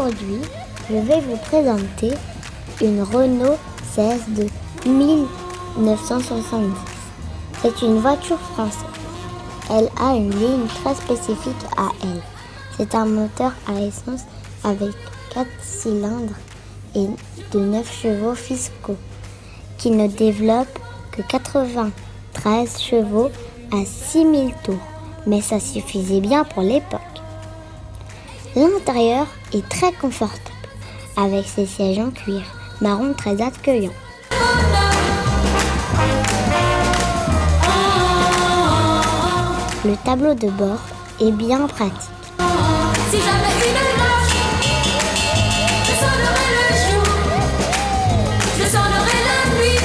Aujourd'hui, je vais vous présenter une Renault 16 de 1970. C'est une voiture française. Elle a une ligne très spécifique à elle. C'est un moteur à essence avec 4 cylindres et de 9 chevaux fiscaux qui ne développe que 93 chevaux à 6000 tours. Mais ça suffisait bien pour l'époque. L'intérieur est très confortable avec ses sièges en cuir marron très accueillants. Le tableau de bord est bien pratique. Si jamais une marche, je sonnerai le jour, je sonnerai la nuit,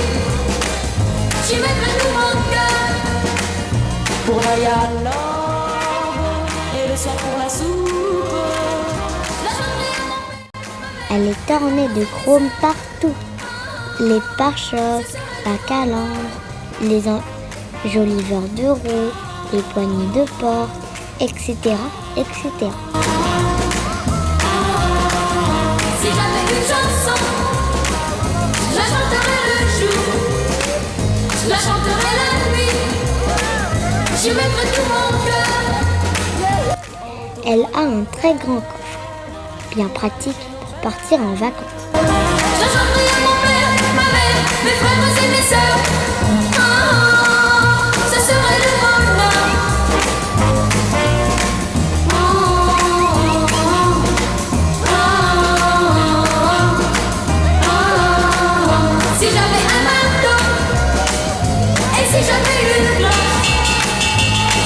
j'y mettrai tout mon cœur. Pour la yalade et le soir pour la soupe. Elle est ornée de chrome partout. Les pare-chocs, la calandre, les enjoliveurs de roues, les poignées de porte, etc., etc. Si j'avais une chanson, je la chanterai le jour, je la chanterai la nuit, j'y mettrai tout mon cœur. Elle a un très grand coffre, bien pratique pour partir en vacances. Je la chanterai à mon père, ma mère, mes frères et mes sœurs. Ce serait le bonheur. Si j'avais un marteau et si j'avais une cloche,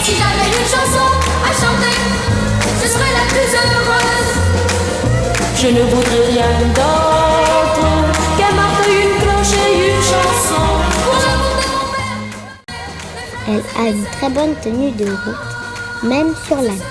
si j'avais une chanson à chanter, je serais la plus heureuse. Je ne voudrais rien d'autre qu'un marteau, une cloche et une chanson pour l'amour de mon père. Elle a une très bonne tenue de route, même sur la nuit.